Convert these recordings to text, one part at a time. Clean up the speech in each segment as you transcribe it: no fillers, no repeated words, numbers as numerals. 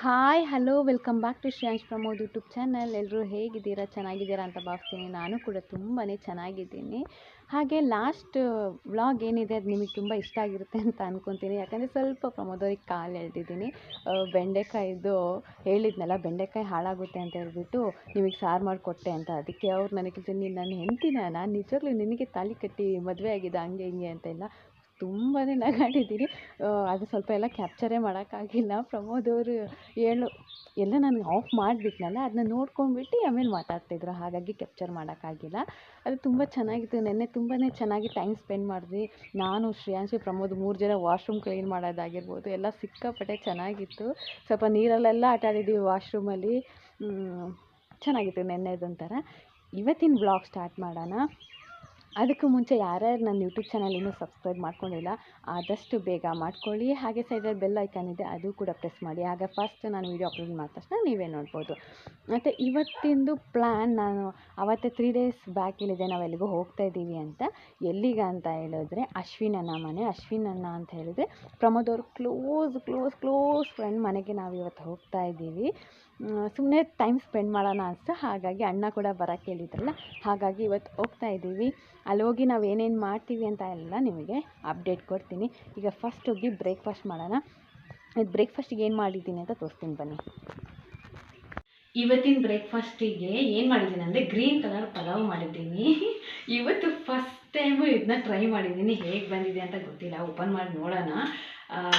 Hi hello welcome back to Shreyansh Pramod YouTube channel. ಎಲ್ಲರೂ ಹೇಗಿದ್ದೀರಾ? ಚೆನ್ನಾಗಿದ್ದೀರಾ ಅಂತ ಭಾವಿಸ್ತೀನಿ. ನಾನು ಕೂಡ ತುಂಬಾ ಚೆನ್ನಾಗಿದ್ದೀನಿ. ಹಾಗೆ ಲಾಸ್ಟ್ ವ್ಲಾಗ್ ಏನಿದೆ ಅದು ನಿಮಗೆ ತುಂಬ ಇಷ್ಟ ಆಗಿರುತ್ತೆ ಅಂತ ಅಂದ್ಕೊತೀನಿ. ಯಾಕಂದರೆ ಸ್ವಲ್ಪ ಪ್ರಮೋದ್ ಅವ್ರಿಗೆ ಕಾಲು ಎಳೆದಿದ್ದೀನಿ. ಬೆಂಡೆಕಾಯಿದು ಹೇಳಿದ್ನಲ್ಲ, ಬೆಂಡೆಕಾಯಿ ಹಾಳಾಗುತ್ತೆ ಅಂತ ಹೇಳ್ಬಿಟ್ಟು ನಿಮಗೆ ಸಾರು ಮಾಡಿಕೊಟ್ಟೆ ಅಂತ. ಅದಕ್ಕೆ ಅವ್ರು ನನಗೆ ನೀನು ನನ್ನ ಹೆಂಡ್ತಿನ, ನಾನು ನಿಜವಾಗ್ಲೂ ನಿನಗೆ ತಾಳಿ ಕಟ್ಟಿ ಮದುವೆ ಆಗಿದೆ ಹಂಗೆ ಹಿಂಗೆ ಅಂತೆಲ್ಲ ತುಂಬಾ ನಗಾಡಿದ್ದೀನಿ. ಅದು ಸ್ವಲ್ಪ ಎಲ್ಲ ಕ್ಯಾಪ್ಚರೇ ಮಾಡೋಕ್ಕಾಗಿಲ್ಲ. ಪ್ರಮೋದ್ ಅವರು ಎಲ್ಲ ನಾನು ಆಫ್ ಮಾಡಿಬಿಟ್ನಲ್ಲ, ಅದನ್ನ ನೋಡ್ಕೊಂಡ್ಬಿಟ್ಟು ಆಮೇಲೆ ಮಾತಾಡ್ತಿದ್ರು, ಹಾಗಾಗಿ ಕ್ಯಾಪ್ಚರ್ ಮಾಡೋಕ್ಕಾಗಿಲ್ಲ. ಅದು ತುಂಬ ಚೆನ್ನಾಗಿತ್ತು. ನೆನ್ನೆ ತುಂಬಾ ಚೆನ್ನಾಗಿ ಟೈಮ್ ಸ್ಪೆಂಡ್ ಮಾಡಿದ್ವಿ. ನಾನು, ಶ್ರೇಯಾಂಶು, ಪ್ರಮೋದ್ 3 ಜನ ವಾಶ್ರೂಮ್ ಕ್ಲೀನ್ ಮಾಡೋದಾಗಿರ್ಬೋದು ಎಲ್ಲ ಸಿಕ್ಕಾಪಟ್ಟೆ ಚೆನ್ನಾಗಿತ್ತು. ಸ್ವಲ್ಪ ನೀರಲ್ಲೆಲ್ಲ ಆಟ ಆಡಿದ್ದೀವಿ ವಾಶ್ರೂಮಲ್ಲಿ. ಚೆನ್ನಾಗಿತ್ತು ನೆನ್ನೆದೊಂಥರ. ಇವತ್ತಿನ ವ್ಲಾಗ್ ಸ್ಟಾರ್ಟ್ ಮಾಡೋಣ. ಅದಕ್ಕೂ ಮುಂಚೆ ಯಾರ್ಯಾರು ನನ್ನ ಯೂಟ್ಯೂಬ್ ಚಾನಲ್ ಇನ್ನೂ ಸಬ್ಸ್ಕ್ರೈಬ್ ಮಾಡ್ಕೊಂಡಿಲ್ಲ ಆದಷ್ಟು ಬೇಗ ಮಾಡ್ಕೊಳ್ಳಿ. ಹಾಗೆ ಸೈಡಲ್ಲಿ ಬೆಲ್ ಐಕಾನ್ ಇದೆ, ಅದು ಕೂಡ ಪ್ರೆಸ್ ಮಾಡಿ. ಆಗ ಫಸ್ಟ್ ನಾನು ವೀಡಿಯೋ ಅಪ್ಲೋಡ್ ಮಾಡಿದ ತಕ್ಷಣ ನೀವೇ ನೋಡ್ಬೋದು. ಮತ್ತು ಇವತ್ತಿಂದು ಪ್ಲ್ಯಾನ್, ನಾನು ಅವತ್ತೇ 3 ಡೇಸ್ ಬ್ಯಾಕ್ ಹೇಳಿದೆ ನಾವು ಎಲ್ಲಿಗೋ ಹೋಗ್ತಾ ಇದ್ದೀವಿ ಅಂತ. ಎಲ್ಲಿಗೆ ಅಂತ ಹೇಳಿದ್ರೆ ಅಶ್ವಿನ್ ಅಣ್ಣ ಮನೆ. ಅಶ್ವಿನ್ ಅಣ್ಣ ಅಂತ ಹೇಳಿದ್ರೆ ಪ್ರಮೋದ್ ಅವ್ರ ಕ್ಲೋಸ್ ಫ್ರೆಂಡ್ ಮನೆಗೆ ನಾವು ಇವತ್ತು ಹೋಗ್ತಾ ಇದ್ದೀವಿ. ಸುಮ್ಮನೆ ಟೈಮ್ ಸ್ಪೆಂಡ್ ಮಾಡೋಣ ಅನಿಸ್ತು, ಹಾಗಾಗಿ ಅಣ್ಣ ಕೂಡ ಬರೋಕ್ಕೆ ಹೇಳಿದ್ರಲ್ಲ, ಹಾಗಾಗಿ ಇವತ್ತು ಹೋಗ್ತಾ ಇದ್ದೀವಿ. ಅಲ್ಲಿ ಹೋಗಿ ನಾವು ಏನೇನು ಮಾಡ್ತೀವಿ ಅಂತ ಎಲ್ಲ ನಿಮಗೆ ಅಪ್ಡೇಟ್ ಕೊಡ್ತೀನಿ. ಈಗ ಫಸ್ಟ್ ಹೋಗಿ ಬ್ರೇಕ್ಫಾಸ್ಟ್ ಮಾಡೋಣ. ಇದು ಬ್ರೇಕ್ಫಾಸ್ಟಿಗೆ ಏನು ಮಾಡಿದ್ದೀನಿ ಅಂತ ತೋರಿಸ್ತೀನಿ ಬನ್ನಿ. ಇವತ್ತಿನ ಬ್ರೇಕ್ಫಾಸ್ಟಿಗೆ ಏನು ಮಾಡಿದ್ದೀನಿ ಅಂದರೆ ಗ್ರೀನ್ ಕಲರ್ ಪಲಾವ್ ಮಾಡಿದ್ದೀನಿ. ಇವತ್ತು ಫಸ್ಟ್ ಟೈಮು ಇದನ್ನ ಟ್ರೈ ಮಾಡಿದ್ದೀನಿ. ಹೇಗೆ ಬಂದಿದೆ ಅಂತ ಗೊತ್ತಿಲ್ಲ, ಓಪನ್ ಮಾಡಿ ನೋಡೋಣ.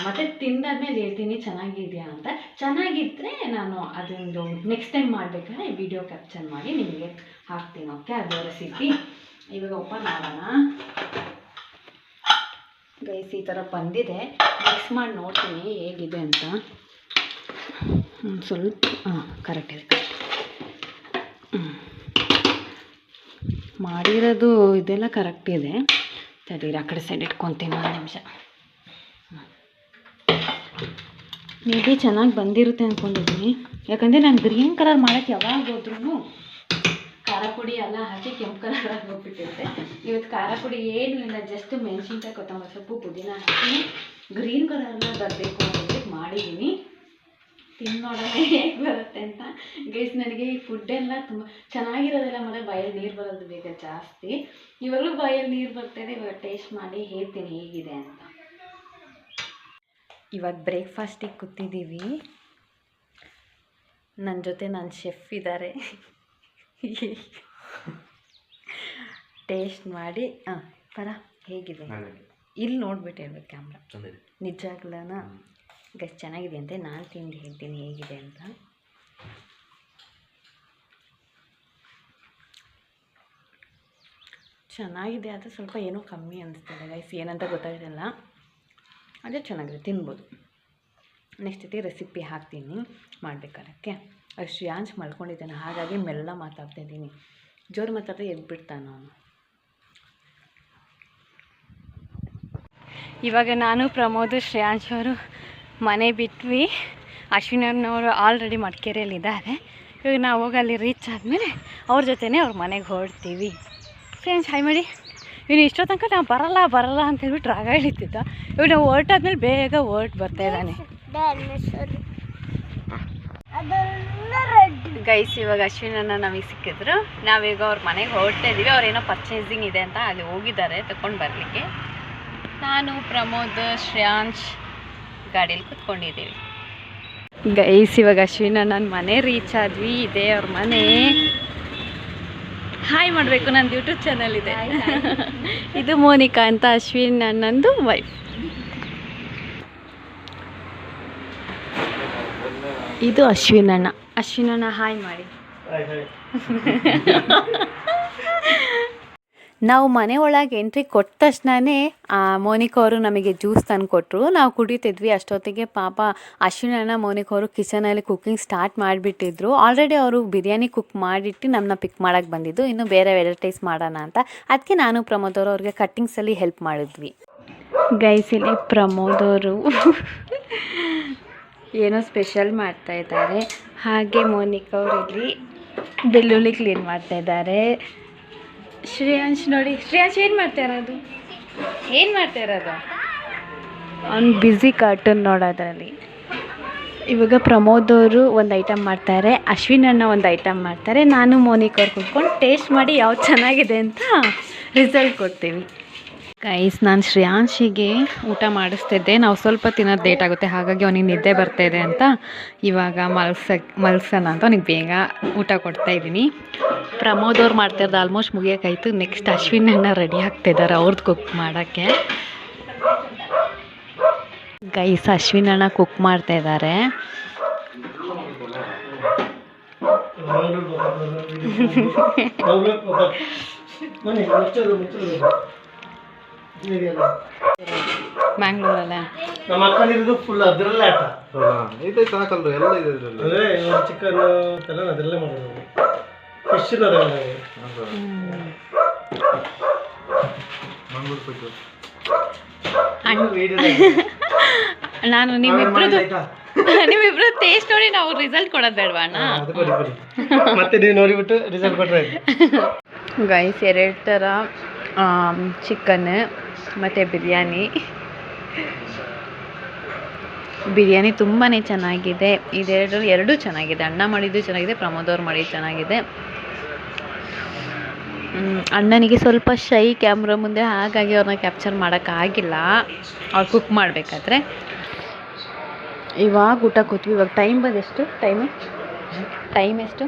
ಮತ್ತು ತಿಂದಾದ್ಮೇಲೆ ಹೇಳ್ತೀನಿ ಚೆನ್ನಾಗಿದೆಯಾ ಅಂತ. ಚೆನ್ನಾಗಿದ್ದರೆ ನಾನು ಅದೊಂದು ನೆಕ್ಸ್ಟ್ ಟೈಮ್ ಮಾಡಬೇಕಾದ್ರೆ ವಿಡಿಯೋ ಕ್ಯಾಪ್ಚರ್ ಮಾಡಿ ನಿಮಗೆ ಹಾಕ್ತೀನಿ. ಓಕೆ, ಅದು ರೆಸಿಪಿ ಇವಾಗ ಓಪನ್ ಮಾಡೋಣ. ಗೈಸ್ ಈ ಥರ ಬಂದಿದೆ. ಮಿಕ್ಸ್ ಮಾಡಿ ನೋಡ್ತೀನಿ ಹೇಗಿದೆ ಅಂತ. ಸ್ವಲ್ಪ ಕರೆಕ್ಟ್ ಇದೆ. ಮಾಡಿರೋದು ಇದೆಲ್ಲ ಕರೆಕ್ಟ್ ಇದೆ. ತಡೀರಿ, ಆ ಕಡೆ ಸೈಡ್ ಇಟ್ಕೊತೀನಿ 1 ನಿಮಿಷ. ಮೇ ಬಿ ಚೆನ್ನಾಗಿ ಬಂದಿರುತ್ತೆ ಅಂದ್ಕೊಂಡಿದ್ದೀನಿ. ಯಾಕಂದರೆ ನಾನು ಗ್ರೀನ್ ಕಲರ್ ಮಾಡೋಕ್ಕೆ ಯಾವಾಗ ಹೋದ್ರೂ ಖಾರ ಪುಡಿ ಎಲ್ಲ ಹಾಕಿ ಕೆಂಪು ಕಲರ್ ಆಗಿ ಹೋಗ್ಬಿಟ್ಟಿರುತ್ತೆ. ಇವತ್ತು ಖಾರ ಪುಡಿ ಏನೂ ಇಲ್ಲ, ಜಸ್ಟ್ ಮೆಣಸಿನ್ಕಾಯಿ, ಕೊತ್ತಂಬರಿ ಸೊಪ್ಪು, ಪುದೀನ ಹಾಕಿ ಗ್ರೀನ್ ಕಲರ್ನ ಬರಬೇಕು ಅಂತ ಮಾಡಿದ್ದೀನಿ. ತಿನ್ನೋಣ ಹೇಗೆ ಬರುತ್ತೆ ಅಂತ. ಗೈಸ್ ನನಗೆ ಈ ಫುಡ್ಡೆಲ್ಲ ತುಂಬ ಚೆನ್ನಾಗಿರೋದೆಲ್ಲ ಮಾಡಿದ್ರೆ ಬಾಯಲ್ಲಿ ನೀರು ಬರೋದು ಬೇಗ ಜಾಸ್ತಿ. ಇವಾಗಲೂ ಬಾಯಲ್ಲಿ ನೀರು ಬರ್ತಾಯಿದೆ. ಇವಾಗ ಟೇಸ್ಟ್ ಮಾಡಿ ಹೇಳ್ತೀನಿ ಹೇಗಿದೆ ಅಂತ. ಇವಾಗ ಬ್ರೇಕ್ಫಾಸ್ಟಿಗೆ ಕೂತಿದ್ದೀವಿ. ನನ್ನ ಜೊತೆ ನನ್ನ ಶೆಫ್ ಇದ್ದಾರೆ. ಟೇಸ್ಟ್ ಮಾಡಿ ಪರ ಹೇಗಿದೆ ಇಲ್ಲಿ ನೋಡ್ಬಿಟ್ಟು ಹೇಳ್ಬೇಕು ಕ್ಯಾಮ್ರಾ. ನಿಜಾಗ್ಲೂ ಗಸ್ ಚೆನ್ನಾಗಿದೆ ಅಂತೆ. ನಾನು ತಿಂದು ಹೇಳ್ತೀನಿ ಹೇಗಿದೆ ಅಂತ. ಚೆನ್ನಾಗಿದೆ, ಅದು ಸ್ವಲ್ಪ ಏನೋ ಕಮ್ಮಿ ಅನಿಸ್ತಿದೆ ಗೈಸ್, ಏನಂತ ಗೊತ್ತಾಗಿರಲ್ಲ. ಅದೇ ಚೆನ್ನಾಗಿದೆ, ತಿನ್ಬೋದು. ನೆಕ್ಸ್ಟ್ ಜೊತೆ ರೆಸಿಪಿ ಹಾಕ್ತೀನಿ ಮಾಡಬೇಕಾದಕ್ಕೆ. ಶ್ರೇಯಾಂಶ್ ಮಲ್ಕೊಂಡಿದ್ದಾನೆ, ಹಾಗಾಗಿ ಮೆಲ್ಲ ಮಾತಾಡ್ತಾಯಿದ್ದೀನಿ. ಜೋರು ಮಾತಾಡಿದ್ರೆ ಎದ್ಬಿಡ್ತಾನೆ ಅವನು. ಇವಾಗ ನಾನು, ಪ್ರಮೋದ್, ಶ್ರೇಯಾಂಶ್ ಅವರು ಮನೆ ಬಿಟ್ವಿ. ಅಶ್ವಿನವ್ರು ಆಲ್ರೆಡಿ ಮಡಿಕೇರಿಯಲ್ಲಿದ್ದಾರೆ. ಇವಾಗ ನಾವು ಹೋಗಿ ಅಲ್ಲಿ ರೀಚ್ ಆದಮೇಲೆ ಅವ್ರ ಜೊತೆನೇ ಅವ್ರ ಮನೆಗೆ ಹೊರಡ್ತೀವಿ. ಶ್ರೇಯಾಂಶ್ ಹಾಯ್ ಮಾಡಿ. ಇವನು ಇಷ್ಟೋ ತನಕ ನಾವು ಬರಲ್ಲ ಅಂತ ಹೇಳ್ಬಿಟ್ಟು ರಾಗ ಹಿಡಿತಿದ್ದ. ಇವಾಗ ನಾವು ಹೊರಟಾದ್ಮೇಲೆ ಬೇಗ ಬರ್ತಾ ಇದ್ದಾನೆ. ಗೈಸ್ ಇವಾಗ ಅಶ್ವಿನನ್ನ ನಮಗೆ ಸಿಕ್ಕಿದ್ರು. ನಾವೀಗ ಅವ್ರ ಮನೆಗೆ ಹೊರಡ್ತಾ ಇದ್ದೀವಿ. ಅವ್ರೇನೋ ಪರ್ಚೇಸಿಂಗ್ ಇದೆ ಅಂತ ಅಲ್ಲಿ ಹೋಗಿದ್ದಾರೆ ತಗೊಂಡು ಬರಲಿಕ್ಕೆ. ನಾನು, ಪ್ರಮೋದ್, ಶ್ರೇಯಾಂಶ್ ಗಾಡೀಲಿ ಕೂತ್ಕೊಂಡಿದ್ದೀವಿ. ಗೈಸ್ ಇವಾಗ ಅಶ್ವಿನ ಮನೆ ರೀಚ್ ಆದ್ವಿ. ಇದೆ ಅವ್ರ ಮನೆ. ಹಾಯ್ ಮಾಡಬೇಕು, ನಂದು ಯೂಟ್ಯೂಬ್ ಚಾನಲ್ ಇದೆ. ಇದು ಮೋನಿಕಾ ಅಂತ ಅಶ್ವಿನ್ ನನ್ನದು ವೈಫ್. ಇದು ಅಶ್ವಿನಣ್ಣ ಹಾಯ್ ಮಾಡಿ. ನಾವು ಮನೆ ಒಳಗೆ ಎಂಟ್ರಿ ಕೊಟ್ಟ ತಕ್ಷಣವೇ ಮೋನಿಕಾ ಅವರು ನಮಗೆ ಜ್ಯೂಸ್ ತಂದು ಕೊಟ್ಟರು. ನಾವು ಕುಡಿತಿದ್ವಿ. ಅಷ್ಟೊತ್ತಿಗೆ ಪಾಪ ಅಶ್ವಿನಣ್ಣ ಮೋನಿಕಾ ಅವರು ಕಿಚನಲ್ಲಿ ಕುಕ್ಕಿಂಗ್ ಸ್ಟಾರ್ಟ್ ಮಾಡಿಬಿಟ್ಟಿದ್ರು. ಆಲ್ರೆಡಿ ಅವರು ಬಿರಿಯಾನಿ ಕುಕ್ ಮಾಡಿಟ್ಟು ನಮ್ಮನ್ನ ಪಿಕ್ ಮಾಡೋಕ್ಕೆ ಬಂದಿದ್ದು, ಇನ್ನು ಬೇರೆ ವೆರೈಟೀಸ್ ಮಾಡೋಣ ಅಂತ. ಅದಕ್ಕೆ ನಾನು, ಪ್ರಮೋದ್ ಅವರು ಅವ್ರಿಗೆ ಕಟ್ಟಿಂಗ್ಸಲ್ಲಿ ಹೆಲ್ಪ್ ಮಾಡಿದ್ವಿ. ಗೈಸ್ ಇಲ್ಲಿ ಪ್ರಮೋದ್ ಅವರು ಏನೋ ಸ್ಪೆಷಲ್ ಮಾಡ್ತಾಯಿದ್ದಾರೆ. ಹಾಗೆ ಮೋನಿಕಾ ಅವರು ಇಲ್ಲಿ ಬೆಳ್ಳುಳ್ಳಿ ಕ್ಲೀನ್ ಮಾಡ್ತಾಯಿದ್ದಾರೆ. ಶ್ರೇಯಾಂಶ್ ನೋಡಿ, ಶ್ರೇಯಾಂಶ್ ಏನು ಮಾಡ್ತಾ ಇರೋದು? ಅವ್ನು ಬ್ಯುಸಿ ಕಾರ್ಟೂನ್ ನೋಡೋದ್ರಲ್ಲಿ. ಇವಾಗ ಪ್ರಮೋದ್ ಅವರು ಒಂದು ಐಟಮ್ ಮಾಡ್ತಾರೆ, ಅಶ್ವಿನ್ ಅಣ್ಣ ಒಂದು ಐಟಮ್ ಮಾಡ್ತಾರೆ, ನಾನು ಮೋನಿಕ್ ಅವ್ರು ಕೂತ್ಕೊಂಡು ಟೇಸ್ಟ್ ಮಾಡಿ ಯಾವ್ದು ಚೆನ್ನಾಗಿದೆ ಅಂತ ರಿಸಲ್ಟ್ ಕೊಡ್ತೀವಿ. ಗೈಸ್, ನಾನು ಶ್ರೇಯಾಂಶಿಗೆ ಊಟ ಮಾಡಿಸ್ತಿದ್ದೆ. ನಾವು ಸ್ವಲ್ಪ ತಿನ್ನೋದು ಲೇಟ್ ಆಗುತ್ತೆ, ಹಾಗಾಗಿ ಅವನಿಗೆ ನಿದ್ದೆ ಬರ್ತಾಯಿದೆ ಅಂತ ಇವಾಗ ಮಲ್ಸೋಣ ಅಂತ ಅವನಿಗೆ ಬೇಗ ಊಟ ಕೊಡ್ತಾಯಿದ್ದೀನಿ. ಪ್ರಮೋದ್ ಅವ್ರು ಮಾಡ್ತಾಯಿರೋದು ಆಲ್ಮೋಸ್ಟ್ ಮುಗಿಯೋಕ್ಕಾಯ್ತು. ನೆಕ್ಸ್ಟ್ ಅಶ್ವಿನ್ ಅಣ್ಣ ರೆಡಿ ಆಗ್ತಾಯಿದ್ದಾರೆ ಅವ್ರದ್ದು ಕುಕ್ ಮಾಡೋಕ್ಕೆ. ಗೈಸ್, ಅಶ್ವಿನ್ ಅಣ್ಣ ಕುಕ್ ಮಾಡ್ತಾಯಿದ್ದಾರೆ. ಮ್ಯಾಂಗ್ಳೂರಲ್ಲ ನಮ್ಮ ಅಕ್ಕನಿರೋದು ಫುಲ್ ಅದರಲ್ಲೇ ಆಟ. ಇದೆ ಸಾಕಲ್ರಿ, ಎಲ್ಲ ಇದೆ ಇದರಲ್ಲಿ. ಅದೇ ಚಿಕನ್ ಎಲ್ಲ ಅದರಲ್ಲೇ ಮಾಡೋದು, ಫಿಶ್ ಅದರಲ್ಲೇ. ನಾನು ನಿಮ್ಮಿಬ್ರು ಟೇಸ್ಟ್ ನೋಡಿ ನಾವು ರಿಸಲ್ಟ್ ಕೊಡೋದು ಬೇಡವಾ ಅಣ್ಣ? ಮತ್ತೆ ನೀವು ನೋಡಿಬಿಟ್ಟು ರಿಸಲ್ಟ್ ಕೊಟ್ಟರೆ. ಗೈಸ್, 2 ಥರ ಚಿಕನ್ ಮತ್ತು ಬಿರಿಯಾನಿ ತುಂಬಾ ಚೆನ್ನಾಗಿದೆ. ಎರಡೂ ಚೆನ್ನಾಗಿದೆ. ಅಣ್ಣ ಮಾಡಿದ್ದು ಚೆನ್ನಾಗಿದೆ, ಪ್ರಮೋದ್ ಅವ್ರು ಮಾಡಿದ್ದು ಚೆನ್ನಾಗಿದೆ. ಅಣ್ಣನಿಗೆ ಸ್ವಲ್ಪ ಶೈ ಕ್ಯಾಮ್ರಾ ಮುಂದೆ, ಹಾಗಾಗಿ ಅವ್ರನ್ನ ಕ್ಯಾಪ್ಚರ್ ಮಾಡೋಕ್ಕಾಗಿಲ್ಲ ಅವ್ರು ಕುಕ್ ಮಾಡಬೇಕಾದ್ರೆ. ಇವಾಗ ಊಟ ಕೂತ್ವಿ. ಇವಾಗ ಟೈಮ್ ಬಂದೆಷ್ಟು? ಟೈಮ್ ಎಷ್ಟು?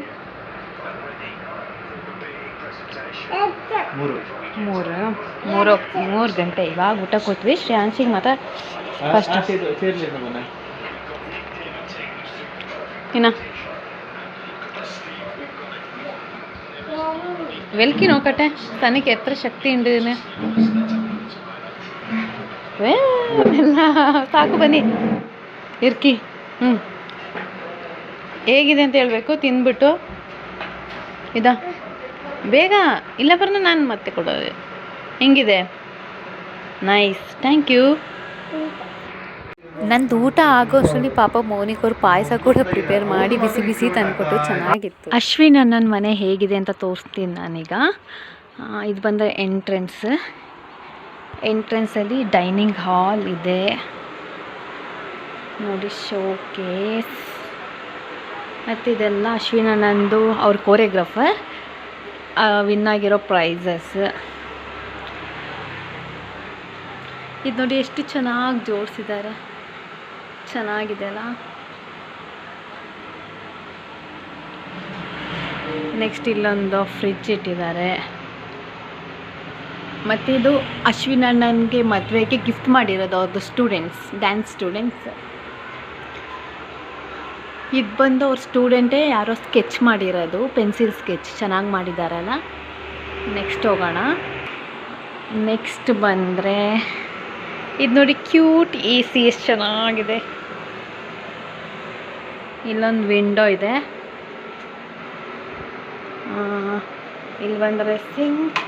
3 ಗಂಟೆ. ಇವಾಗ ಊಟ ಕೂತ್ವಿ. ಶ್ರೇಯಾಂಶಿಗೆ ಮಾತ್ರ ಫಸ್ಟ್ ಇನ್ನ వెల్కి నోకటే తనకి ఎത്ര శక్తి ఉండేది ಎಲ್ಲ ಸಾಕು ಬನ್ನಿ ಇರ್ಕಿ. ಹೇಗಿದೆ ಅಂತ ಹೇಳ್ಬೇಕು ತಿಂದ್ಬಿಟ್ಟು. ಬೇಗ ಇಲ್ಲ ಬರ್ನ ನಾನು ಮತ್ತೆ ಕೊಡೋದು. ಹೆಂಗಿದೆ? Nice, thank you. ನಂದು ಊಟ ಆಗೋ ಅಷ್ಟರಲ್ಲಿ ಪಾಪ ಮೋನಿಕ್ ಅವ್ರು ಪಾಯಸ ಕೂಡ ಪ್ರಿಪೇರ್ ಮಾಡಿ ಬಿಸಿ ಬಿಸಿ ತಂದುಕೊಟ್ಟು ಚೆನ್ನಾಗಿತ್ತು. ಅಶ್ವಿನ್ ನನ್ನ ಮನೆ ಹೇಗಿದೆ ಅಂತ ತೋರಿಸ್ತೀನಿ ನಾನೀಗ. ಇದು ಬಂದರೆ ಎಂಟ್ರೆನ್ಸಲ್ಲಿ ಡೈನಿಂಗ್ ಹಾಲ್ ಇದೆ ನೋಡಿ, ಶೋಕೇಸ್. ಮತ್ತು ಇದೆಲ್ಲ ಅಶ್ವಿನ್ ಅಣ್ಣಂದು, ಅವ್ರ ಕೋರಿಯೋಗ್ರಾಫರ್, ವಿನ್ ಆಗಿರೋ ಪ್ರೈಸಸ್. ಇದು ನೋಡಿ ಎಷ್ಟು ಚೆನ್ನಾಗಿ ಜೋಡಿಸಿದ್ದಾರೆ, ಚೆನ್ನಾಗಿದೆ ಅಲ್ಲ. ನೆಕ್ಸ್ಟ್ ಇಲ್ಲೊಂದು ಫ್ರಿಡ್ಜ್ ಇಟ್ಟಿದ್ದಾರೆ. ಮತ್ತು ಇದು ಅಶ್ವಿನ್ ಅಣ್ಣನಿಗೆ ಮದುವೆಗೆ ಗಿಫ್ಟ್ ಮಾಡಿರೋದು ಅವ್ರದ್ದು ಡ್ಯಾನ್ಸ್ ಸ್ಟೂಡೆಂಟ್ಸ್. ಇದು ಬಂದು ಅವ್ರ ಸ್ಟೂಡೆಂಟೇ ಯಾರೋ ಸ್ಕೆಚ್ ಮಾಡಿರೋದು, ಪೆನ್ಸಿಲ್ ಸ್ಕೆಚ್ ಚೆನ್ನಾಗಿ ಮಾಡಿದ್ದಾರಲ್ಲ. ನೆಕ್ಸ್ಟ್ ಹೋಗೋಣ. ನೆಕ್ಸ್ಟ್ ಬಂದರೆ ಇದು ನೋಡಿ, ಕ್ಯೂಟ್ AC ಎಷ್ಟು ಚೆನ್ನಾಗಿದೆ. ಇಲ್ಲೊಂದು ವಿಂಡೋ ಇದೆ. ಇಲ್ಲಿ ಬಂದರೆ ಸಿಂಕ್,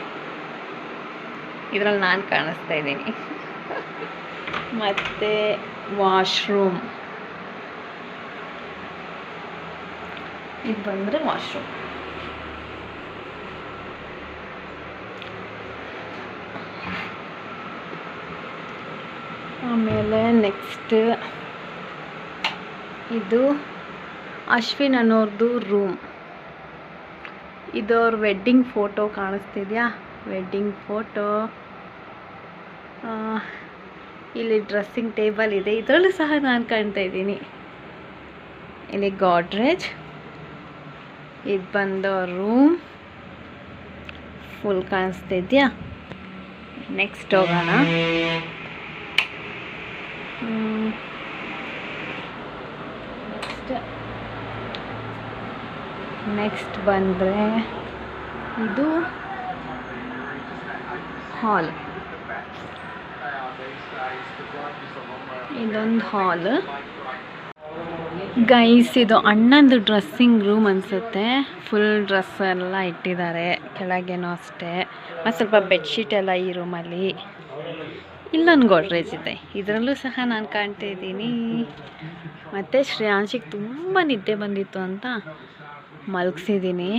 ಇದರಲ್ಲಿ ನಾನು ಕಾಣಿಸ್ತಾ ಇದ್ದೀನಿ. ಮತ್ತು ವಾಶ್ರೂಮ್, ಇದು ಬಂದರೆ ವಾಶ್ರೂಮ್. ಆಮೇಲೆ ನೆಕ್ಸ್ಟ್ ಇದು ಅಶ್ವಿನ್ ಅನ್ನೋರ್ದು ರೂಮ್. ಇದು ಅವ್ರ ವೆಡ್ಡಿಂಗ್ ಫೋಟೋ ಕಾಣಿಸ್ತಿದ್ಯಾ? Wedding photo. ಇಲ್ಲಿ ಡ್ರೆಸ್ಸಿಂಗ್ ಟೇಬಲ್ ಇದೆ, ಇದರಲ್ಲೂ ಸಹ ನಾನು ಕಾಣ್ತಾ ಇದ್ದೀನಿ. ಇಲ್ಲಿ ಗಾಡ್ರೇಜ್. ಇದು ಬಂದು ರೂಮ್ ಫುಲ್ ಕಾಣಿಸ್ತಿದ್ಯಾ? ನೆಕ್ಸ್ಟ್ ಹೋಗೋಣ. ನೆಕ್ಸ್ಟ್ ಬಂದರೆ ಇದು ಹಾಲ್. ಇದೊಂದು ಹಾಲ್. ಗೈಸ್, ಇದು ಅಣ್ಣಂದು ಡ್ರೆಸ್ಸಿಂಗ್ ರೂಮ್ ಅನಿಸುತ್ತೆ. ಫುಲ್ ಡ್ರೆಸ್ ಎಲ್ಲ ಇಟ್ಟಿದ್ದಾರೆ, ಕೆಳಗೇನೋ ಅಷ್ಟೇ. ಮತ್ತು ಸ್ವಲ್ಪ ಬೆಡ್ಶೀಟ್ ಎಲ್ಲ ಈ ರೂಮಲ್ಲಿ. ಇಲ್ಲೊಂದು ಗೋಡ್ರೇಜ್ ಇದೆ, ಇದರಲ್ಲೂ ಸಹ ನಾನು ಕಾಣ್ತಾ ಇದ್ದೀನಿ. ಮತ್ತು ಶ್ರೇಯಾಂಶಿಗೆ ತುಂಬ ನಿದ್ದೆ ಬಂದಿತ್ತು ಅಂತ ಮಲಗಿಸಿದ್ದೀನಿ.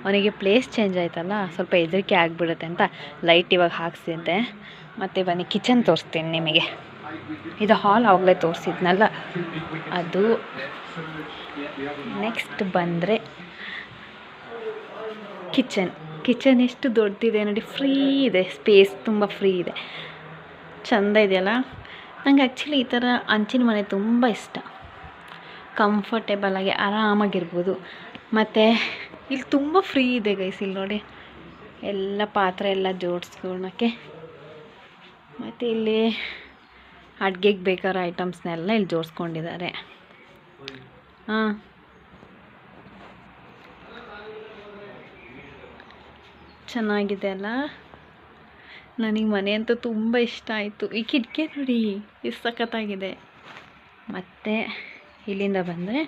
ಅವನಿಗೆ ಪ್ಲೇಸ್ ಚೇಂಜ್ ಆಯ್ತಲ್ಲ, ಸ್ವಲ್ಪ ಹೆದರಿಕೆ ಆಗಿಬಿಡುತ್ತೆ ಅಂತ ಲೈಟ್ ಇವಾಗ ಹಾಕ್ಸಿದ್ದೆ. ಮತ್ತು ಬನ್ನಿ ಕಿಚನ್ ತೋರಿಸ್ತೀನಿ ನಿಮಗೆ. ಇದು ಹಾಲ್ ಆವಾಗಲೇ ತೋರಿಸಿದ್ನಲ್ಲ ಅದು. ನೆಕ್ಸ್ಟ್ ಬಂದರೆ ಕಿಚನ್ ಎಷ್ಟು ದೊಡ್ಡದಿದೆ ನೋಡಿ, ಫ್ರೀ ಇದೆ, ಸ್ಪೇಸ್ ತುಂಬ ಫ್ರೀ ಇದೆ, ಚೆಂದ ಇದೆಯಲ್ಲ. ನನಗೆ ಆ್ಯಕ್ಚುಲಿ ಈ ಥರ ಹಂಚಿನ ಮನೆ ತುಂಬ ಇಷ್ಟ, ಕಂಫರ್ಟೇಬಲಾಗಿ ಆರಾಮಾಗಿರ್ಬೋದು. ಮತ್ತು ಇಲ್ಲಿ ತುಂಬ ಫ್ರೀ ಇದೆ ಗೈಸ್, ಇಲ್ಲಿ ನೋಡಿ ಎಲ್ಲ ಪಾತ್ರೆ ಎಲ್ಲ ಜೋಡಿಸ್ಕೊಳಕ್ಕೆ. ಮತ್ತು ಇಲ್ಲಿ ಅಡುಗೆಗೆ ಬೇಕಾದ ಐಟಮ್ಸ್ನೆಲ್ಲ ಇಲ್ಲಿ ಜೋಡಿಸ್ಕೊಂಡಿದ್ದಾರೆ. ಹಾಂ, ಚೆನ್ನಾಗಿದೆ ಅಲ್ಲ. ನನಗೆ ಮನೆ ಅಂತೂ ತುಂಬ ಇಷ್ಟ ಆಯಿತು. ಈ ಕಿಟಕಿ ನೋಡಿ ಎಷ್ಟು ಸಖತ್ತಾಗಿದೆ. ಮತ್ತು ಇಲ್ಲಿಂದ ಬಂದರೆ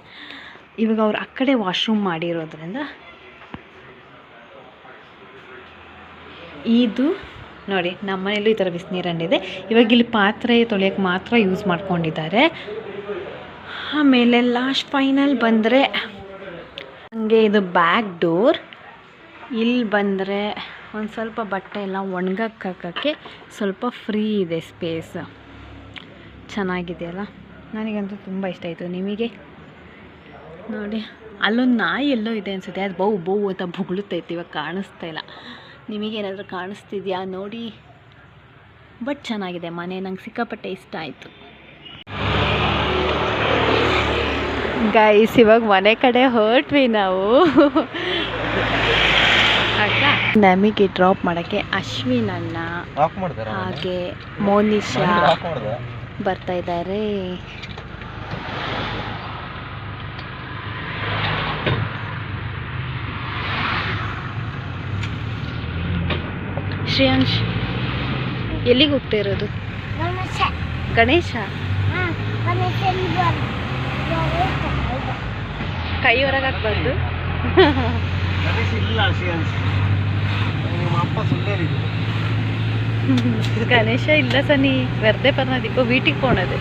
ಇವಾಗ ಅವ್ರು ಆ ಕಡೆ ವಾಶ್ರೂಮ್ ಮಾಡಿರೋದ್ರಿಂದ ಇದು ನೋಡಿ, ನಮ್ಮ ಮನೇಲೂ ಈ ಥರ ಬಿಸಿನೀರಂಡಿದೆ. ಇವಾಗ ಇಲ್ಲಿ ಪಾತ್ರೆ ತೊಳೆಯೋಕ್ಕೆ ಮಾತ್ರ ಯೂಸ್ ಮಾಡ್ಕೊಂಡಿದ್ದಾರೆ. ಆಮೇಲೆ ಲಾಸ್ಟ್ ಫೈನಲ್ ಬಂದರೆ ಹಾಗೆ ಇದು ಬ್ಯಾಕ್ ಡೋರ್. ಇಲ್ಲಿ ಬಂದರೆ ಒಂದು ಸ್ವಲ್ಪ ಬಟ್ಟೆ ಎಲ್ಲ ಒಣಗಕ್ಕೆ ಹಾಕೋಕ್ಕೆ ಸ್ವಲ್ಪ ಫ್ರೀ ಇದೆ ಸ್ಪೇಸ್. ಚೆನ್ನಾಗಿದೆಯಲ್ಲ, ನನಗಂತೂ ತುಂಬ ಇಷ್ಟ ಆಯಿತು. ನಿಮಗೆ ನೋಡಿ, ಅಲ್ಲೊಂದು ನಾಯಿ ಎಲ್ಲೋ ಇದೆ ಅನಿಸುತ್ತೆ, ಅದು ಬೌ ಬೌ ಅಂತ ಬೊಗಳುತ್ತೈತೆ, ಇವಾಗ ಕಾಣಿಸ್ತಾ ಇಲ್ಲ. ನಿಮಗೇನಾದರೂ ಕಾಣಿಸ್ತಿದೆಯಾ ನೋಡಿ. ಬಟ್ ಚೆನ್ನಾಗಿದೆ ಮನೆ, ನಂಗೆ ಸಿಕ್ಕಾಪಟ್ಟೆ ಇಷ್ಟ ಆಯಿತು. ಗೈಸ್, ಇವಾಗ ಮನೆ ಕಡೆ ಹೊರಟ್ವಿ ನಾವು. ನಮಗೆ ಡ್ರಾಪ್ ಮಾಡೋಕ್ಕೆ ಅಶ್ವಿನ್ ಅಣ್ಣ ಹಾಗೆ ಮೋನಿಶಾ ಬರ್ತಾ ಇದ್ದಾರೆ. ಶ್ರೇಯಾಂಶ್ ಎಲ್ಲಿಗೆ ಹೋಗ್ತಾ ಇರೋದು? ಗಣೇಶ ಕೈ ಹೊರಗೆ ಹಾಕ್ಬಾರ್ದು. ಗಣೇಶ ಇಲ್ಲ ಸನಿ, വെറുതെ പറഞ്ഞത്. ഇപ്പോൾ വീട്ടിൽ പോണത്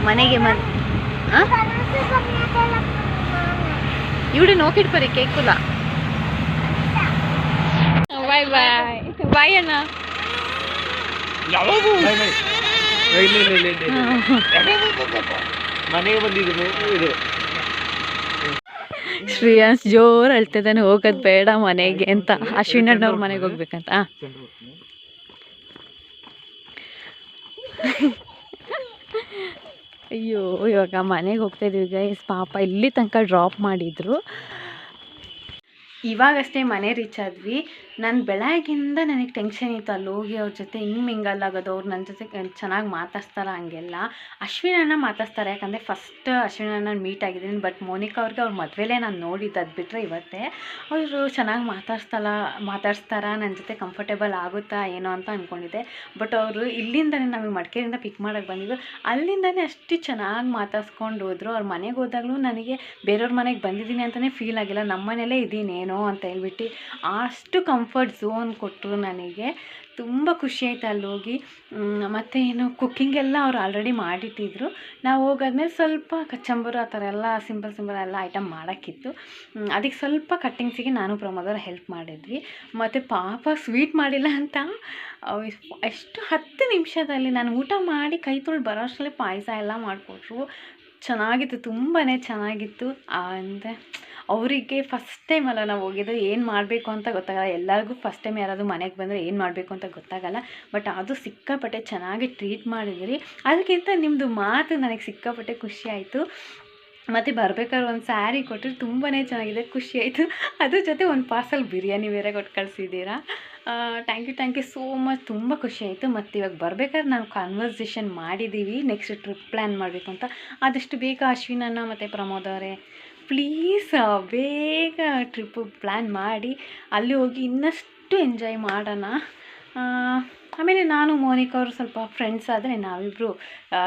ಮನೆಗೆ ഇവിടെ നോക്കിയിട്ട് പറ, കേൾക്കില്ല. ಬಾಯ್ ಬಾಯ್ ಬಾಯ್ ಅಣ್ಣ. ಮನೆಗೆ ಬಂದಿದ್ದೀನಿ. ಶ್ರೇಯಾಂಶ್ ಜೋರು ಅಳ್ತಿದ್ದಾನೆ, ಹೋಗೋದು ಬೇಡ ಮನೆಗೆ ಅಂತ. ಅಶ್ವಿನ್ ಅಣ್ಣವ್ರ ಮನೆಗೆ ಹೋಗ್ಬೇಕಂತ. ಅಯ್ಯೋ, ಇವಾಗ ಮನೆಗೆ ಹೋಗ್ತಾಯಿದ್ವಿ ಗೈಸ್. ಪಾಪ ಇಲ್ಲಿ ತನಕ ಡ್ರಾಪ್ ಮಾಡಿದರು. ಇವಾಗಷ್ಟೇ ಮನೆ ರೀಚ್ ಆದ್ವಿ. ನಾನು ಬೆಳಗ್ಗಿಂದ ನನಗೆ ಟೆನ್ಷನ್ ಇತ್ತು, ಅಲ್ಲಿ ಹೋಗಿ ಅವ್ರ ಜೊತೆ ಹಿಂಗೆ ಮಿಂಗಲ್ ಆಗೋದು, ಅವ್ರು ನನ್ನ ಜೊತೆ ಚೆನ್ನಾಗಿ ಮಾತಾಡ್ಸ್ತಾರೆ ಹಂಗೆಲ್ಲ. ಅಶ್ವಿನ್ ಅಣ್ಣ ಮಾತಾಡ್ಸ್ತಾರೆ, ಯಾಕಂದರೆ ಫಸ್ಟ್ ಅಶ್ವಿನ್ ಅಣ್ಣ ಮೀಟ್ ಆಗಿದ್ದೀನಿ. ಬಟ್ ಮೋನಿಕಾ ಅವ್ರಿಗೆ ಅವ್ರ ಮದುವೆಲೇ ನಾನು ನೋಡಿದ್ದು, ಅದು ಬಿಟ್ಟರೆ ಇವತ್ತೇ. ಅವರು ಚೆನ್ನಾಗಿ ಮಾತಾಡ್ಸ್ತಾರ, ನನ್ನ ಜೊತೆ ಕಂಫರ್ಟೇಬಲ್ ಆಗುತ್ತಾ ಏನೋ ಅಂತ ಅಂದ್ಕೊಂಡಿದ್ದೆ. ಬಟ್ ಅವರು ಇಲ್ಲಿಂದನೇ ನಮಗೆ ಮಡಿಕೇರಿಯಿಂದ ಪಿಕ್ ಮಾಡೋಕ್ಕೆ ಬಂದಿದ್ದು, ಅಲ್ಲಿಂದನೇ ಅಷ್ಟು ಚೆನ್ನಾಗಿ ಮಾತಾಡ್ಸ್ಕೊಂಡು ಹೋದರು. ಅವ್ರ ಮನೆಗೆ ಹೋದಾಗಲೂ ನನಗೆ ಬೇರೆಯವ್ರ ಮನೆಗೆ ಬಂದಿದ್ದೀನಿ ಅಂತಲೇ ಫೀಲ್ ಆಗಿಲ್ಲ, ನಮ್ಮ ಮನೇಲೇ ಇದ್ದೀನೇನೋ ಅಂತ ಹೇಳ್ಬಿಟ್ಟು ಅಷ್ಟು ಕಂಫರ್ಟ್ ಝೋನ್ ಕೊಟ್ಟರು ನನಗೆ. ತುಂಬ ಖುಷಿ ಆಯಿತು ಅಲ್ಲಿ ಹೋಗಿ. ಮತ್ತು ಏನು ಕುಕ್ಕಿಂಗ್ ಎಲ್ಲ ಅವ್ರು ಆಲ್ರೆಡಿ ಮಾಡಿಟ್ಟಿದ್ರು. ನಾವು ಹೋಗಾದ್ಮೇಲೆ ಸ್ವಲ್ಪ ಕಚ್ಚಂಬರು ಆ ಥರ ಎಲ್ಲ ಸಿಂಪಲ್ ಎಲ್ಲ ಐಟಮ್ ಮಾಡೋಕ್ಕಿತ್ತು. ಅದಕ್ಕೆ ಸ್ವಲ್ಪ ಕಟ್ಟಿಂಗ್ಸಿಗೆ ನಾನು ಪ್ರಮೋದವ್ರು ಹೆಲ್ಪ್ ಮಾಡಿದ್ವಿ. ಮತ್ತು ಪಾಪ ಸ್ವೀಟ್ ಮಾಡಿಲ್ಲ ಅಂತ ಎಷ್ಟು 10 ನಿಮಿಷದಲ್ಲಿ ನಾನು ಊಟ ಮಾಡಿ ಕೈ ತೊಳ್ದು ಬರೋ ಅಷ್ಟರಲ್ಲಿ ಪಾಯಸ ಎಲ್ಲ ಮಾಡಿಕೊಟ್ರು. ಚೆನ್ನಾಗಿತ್ತು, ತುಂಬಾ ಚೆನ್ನಾಗಿತ್ತು. ಅಂದರೆ ಅವರಿಗೆ ಫಸ್ಟ್ ಟೈಮ್ ಅಲ್ಲ ನಾವು ಹೋಗಿದ್ದು, ಏನು ಮಾಡಬೇಕು ಅಂತ ಗೊತ್ತಾಗಲ್ಲ. ಎಲ್ಲರಿಗೂ ಫಸ್ಟ್ ಟೈಮ್ ಯಾರಾದರೂ ಮನೆಗೆ ಬಂದರೆ ಏನು ಮಾಡಬೇಕು ಅಂತ ಗೊತ್ತಾಗಲ್ಲ. ಬಟ್ ಅದು ಸಿಕ್ಕಾಪಟ್ಟೆ ಚೆನ್ನಾಗಿ ಟ್ರೀಟ್ ಮಾಡಿದಿರಿ. ಅದಕ್ಕಿಂತ ನಿಮ್ಮದು ಮಾತು ನನಗೆ ಸಿಕ್ಕಾಪಟ್ಟೆ ಖುಷಿ ಆಯಿತು. ಮತ್ತು ಬರ್ಬೇಕಾದ್ರೆ ಒಂದು ಸ್ಯಾರಿ ಕೊಟ್ಟರೆ ತುಂಬಾ ಚೆನ್ನಾಗಿದೆ, ಖುಷಿ ಆಯಿತು. ಅದ್ರ ಜೊತೆ ಒಂದು ಪಾರ್ಸಲ್ ಬಿರಿಯಾನಿ ಬೇರೆ ಕೊಟ್ಟು ಕಳಿಸಿದ್ದೀರಾ. ಥ್ಯಾಂಕ್ ಯು ಸೋ ಮಚ್, ತುಂಬ ಖುಷಿ ಆಯಿತು. ಮತ್ತು ಇವಾಗ ಬರ್ಬೇಕಾದ್ರೆ ನಾವು ಕಾನ್ವರ್ಸೇಷನ್ ಮಾಡಿದ್ದೀವಿ, ನೆಕ್ಸ್ಟ್ ಟ್ರಿಪ್ ಪ್ಲ್ಯಾನ್ ಮಾಡಬೇಕು ಅಂತ. ಆದಷ್ಟು ಬೇಗ ಅಶ್ವಿನ್ ಅಣ್ಣ ಮತ್ತು ಪ್ರಮೋದ್ ಅವರೇ ಪ್ಲೀಸ್ ಬೇಗ ಟ್ರಿಪ್ಪು ಪ್ಲ್ಯಾನ್ ಮಾಡಿ ಅಲ್ಲಿ ಹೋಗಿ ಇನ್ನಷ್ಟು ಎಂಜಾಯ್ ಮಾಡೋಣ. ಆಮೇಲೆ ನಾನು ಮೋನಿಕಾ ಅವರು ಸ್ವಲ್ಪ ಫ್ರೆಂಡ್ಸ್ ಆದರೆ ನಾವಿಬ್ಬರು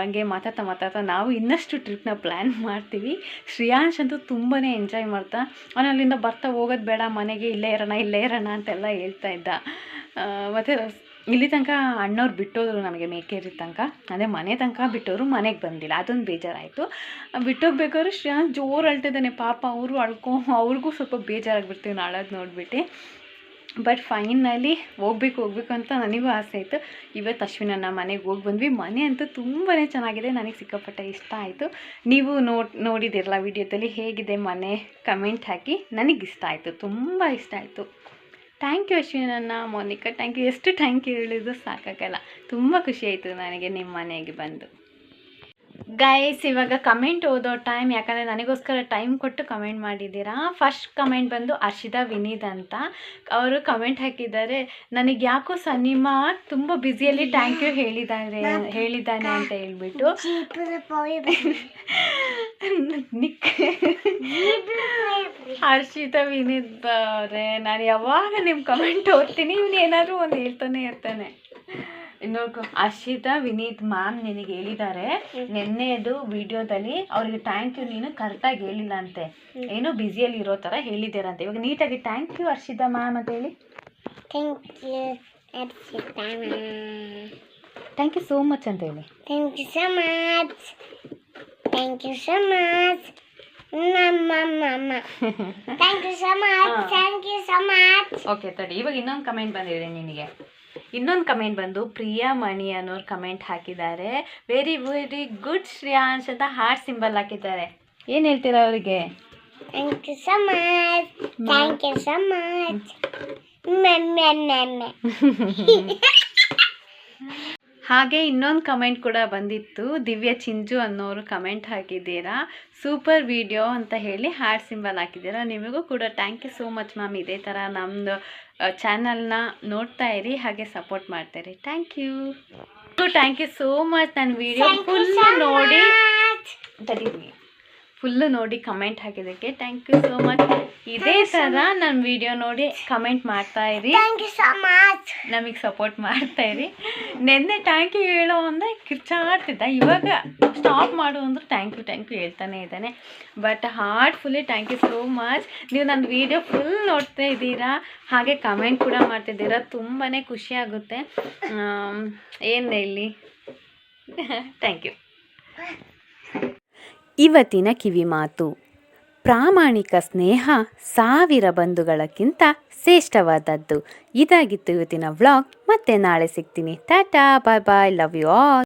ಹಂಗೆ ಮಾತಾಡ್ತಾ ನಾವು ಇನ್ನಷ್ಟು ಟ್ರಿಪ್ನ ಪ್ಲ್ಯಾನ್ ಮಾಡ್ತೀವಿ. ಶ್ರೇಯಾಂಶ್ ಅಂತೂ ತುಂಬಾ ಎಂಜಾಯ್ ಮಾಡ್ತಾ, ಅವನು ಅಲ್ಲಿಂದ ಬರ್ತಾ ಹೋಗೋದು ಬೇಡ ಮನೆಗೆ, ಇಲ್ಲೇ ಇರೋಣ ಅಂತೆಲ್ಲ ಹೇಳ್ತಾ ಇದ್ದ. ಮತ್ತು ಇಲ್ಲಿ ತನಕ ಅಣ್ಣವ್ರು ಬಿಟ್ಟೋದ್ರು ನಮಗೆ ಮೇಕೇರಿ ತನಕ, ಅದೇ ಮನೆ ತನಕ ಬಿಟ್ಟೋರು, ಮನೆಗೆ ಬಂದಿಲ್ಲ, ಅದೊಂದು ಬೇಜಾರಾಯಿತು. ಬಿಟ್ಟೋಗ್ಬೇಕಾದ್ರೆ ಶ್ರೇಯಾಂಶ್ ಜೋರು ಅಳ್ತಿದ್ದಾನೆ ಪಾಪ. ಅವ್ರಿಗೂ ಸ್ವಲ್ಪ ಬೇಜಾರಾಗಿಬಿಡ್ತೀವಿ ನಾಳೋದು ನೋಡಿಬಿಟ್ಟು. ಬಟ್ ಫೈನಲಿ ಹೋಗ್ಬೇಕು ಅಂತ ನನಗೂ ಆಸೆ ಆಯಿತು. ಇವತ್ತು ಅಶ್ವಿನನ್ನ ಮನೆಗೆ ಹೋಗಿ ಬಂದ್ವಿ. ಮನೆ ಅಂತೂ ತುಂಬಾ ಚೆನ್ನಾಗಿದೆ, ನನಗೆ ಸಿಕ್ಕಾಪಟ್ಟೆ ಇಷ್ಟ ಆಯಿತು. ನೀವು ನೋಡಿದಿರಲ್ಲ ವಿಡಿಯೋದಲ್ಲಿ ಹೇಗಿದೆ ಮನೆ, ಕಮೆಂಟ್ ಹಾಕಿ. ನನಗೆ ಇಷ್ಟ ಆಯಿತು, ತುಂಬ ಇಷ್ಟ ಆಯಿತು. ಥ್ಯಾಂಕ್ ಯು ಅಶ್ವಿನನ್ನ, ಮೋನಿಕಾ ಥ್ಯಾಂಕ್ ಯು. ಎಷ್ಟು ಥ್ಯಾಂಕ್ ಯು ಹೇಳಿದ್ರು ಸಾಕಾಗಲ್ಲ. ತುಂಬ ಖುಷಿ ಆಯಿತು ನನಗೆ ನಿಮ್ಮ ಮನೆಗೆ ಬಂದು. ಗೈಸ್ ಇವಾಗ ಕಮೆಂಟ್ ಓದೋ ಟೈಮ್, ಯಾಕಂದರೆ ನನಗೋಸ್ಕರ ಟೈಮ್ ಕೊಟ್ಟು ಕಮೆಂಟ್ ಮಾಡಿದ್ದೀರಾ. ಫಸ್ಟ್ ಕಮೆಂಟ್ ಬಂದು ಹರ್ಷಿತಾ ವಿನೀತ್ ಅಂತ. ಅವರು ಕಮೆಂಟ್ ಹಾಕಿದ್ದಾರೆ, ನನಗೆ ಯಾಕೋ ಸನಿಮಾ ತುಂಬ ಬ್ಯುಸಿಯಲ್ಲಿ ಥ್ಯಾಂಕ್ ಯು ಹೇಳಿದ್ದಾನೆ ಅಂತ ಹೇಳ್ಬಿಟ್ಟು. ಹರ್ಷಿತಾ ವಿನೀತ್ ಅವರೇ, ನಾನು ಯಾವಾಗ ನಿಮ್ಮ ಕಮೆಂಟ್ ಓದ್ತೀನಿ, ಇವನು ಏನಾದರೂ ಒಂದು ಹೇಳ್ತಾನೆ ಇರ್ತಾನೆ. ಇನ್ನೊಂದು ಹರ್ಷಿತಾ ವಿನೀತ್ ಮ್ಯಾಮ್ ನಿನಗೆ ಹೇಳಿದ್ದಾರೆ ನಿನ್ನೆದು ವಿಡಿಯೋದಲ್ಲಿ, ಅವ್ರಿಗೆ ಥ್ಯಾಂಕ್ ಯು ನೀನು ಕರೆಕ್ಟಾಗಿ ಹೇಳಿಲ್ಲ ಅಂತೆ, ಏನೋ ಬ್ಯುಸಿಯಲ್ಲಿ ಇರೋ ಥರ ಹೇಳಿದ್ದೀರಂತೆ. ಇವಾಗ ನೀಟಾಗಿ ಥ್ಯಾಂಕ್ ಯು ಹರ್ಷಿತಾ ಮ್ಯಾಮ್ ಅಂತ ಹೇಳಿ. ಥ್ಯಾಂಕ್ ಯು ಸೋ ಮಚ್ ಅಂತ ಹೇಳಿ. Thank you so much, thank you so much, thank you so much, thank you so much. Okay ತಡಿ, ಇವಾಗ ಇನ್ನೊಂದು ಕಮೆಂಟ್ ಬಂದಿದೆ ನಿನಗೆ. ಇನ್ನೊಂದು ಕಮೆಂಟ್ ಬಂದು ಪ್ರಿಯಾ ಮಣಿ ಅನ್ನೋರು ಕಮೆಂಟ್ ಹಾಕಿದ್ದಾರೆ. ವೆರಿ ವೆರಿ ಗುಡ್ ಶ್ರೇಯಾಂಶ್ ಅಂತ ಹಾರ್ಟ್ ಸಿಂಬಲ್ ಹಾಕಿದ್ದಾರೆ. ಏನು ಹೇಳ್ತೀರಾ ಅವರಿಗೆ? Thank you so much, thank you so much. ಹಾಗೆ ಇನ್ನೊಂದು ಕಮೆಂಟ್ ಕೂಡ ಬಂದಿತ್ತು. ದಿವ್ಯಾ ಚಿಂಜು ಅನ್ನೋರು ಕಮೆಂಟ್ ಹಾಕಿದ್ದೀರಾ, ಸೂಪರ್ ವಿಡಿಯೋ ಅಂತ ಹೇಳಿ ಹಾರ್ಟ್ ಸಿಂಬಲ್ ಹಾಕಿದ್ದೀರಾ. ನಿಮಗೂ ಕೂಡ thank you so much ma'am. ಇದೇ ಥರ ನಮ್ಮದು ಚಾನಲ್ನ ನೋಡ್ತಾ ಇರಿ, ಹಾಗೆ ಸಪೋರ್ಟ್ ಮಾಡ್ತಾಯಿರಿ. Thank you so much. ನನ್ನ ವಿಡಿಯೋ ಫುಲ್ಲು ನೋಡಿ ಕಮೆಂಟ್ ಹಾಕಿದ್ದಕ್ಕೆ ಥ್ಯಾಂಕ್ ಯು ಸೋ ಮಚ್. ಇದೇ ಥರ ನನ್ನ ವಿಡಿಯೋ ನೋಡಿ ಕಮೆಂಟ್ ಮಾಡ್ತಾಯಿರಿ, ನಮಗೆ ಸಪೋರ್ಟ್ ಮಾಡ್ತಾಯಿರಿ. ನೆನ್ನೆ ಥ್ಯಾಂಕ್ ಯು ಹೇಳೋ ಅಂದರೆ ಕಿರ್ಚಾಡ್ತಿದ್ದ, ಇವಾಗ ಸ್ಟಾಪ್ ಮಾಡು ಅಂದ್ರೆ ಥ್ಯಾಂಕ್ ಯು ಹೇಳ್ತಾನೆ ಇದ್ದಾನೆ. But heartfully thank you so much. ನೀವು ನನ್ನ ವಿಡಿಯೋ ಫುಲ್ ನೋಡ್ತಾ ಇದ್ದೀರಾ, ಹಾಗೆ ಕಮೆಂಟ್ ಕೂಡ ಮಾಡ್ತಿದ್ದೀರಾ, ತುಂಬಾ ಖುಷಿ ಆಗುತ್ತೆ. ಏನು ಹೇಳಿ, ಥ್ಯಾಂಕ್ ಯು. ಇವತ್ತಿನ ಕಿವಿಮಾತು: ಪ್ರಾಮಾಣಿಕ ಸ್ನೇಹ 1000 ಬಂಧುಗಳಕ್ಕಿಂತ ಶ್ರೇಷ್ಠವಾದದ್ದು. ಇದಾಗಿತ್ತು ಇವತ್ತಿನ ವ್ಲಾಗ್. ಮತ್ತೆ ನಾಳೆ ಸಿಗ್ತೀನಿ. ಟಾಟಾ, ಬಾಯ್ ಬಾಯ್, ಲವ್ ಯು ಆಲ್.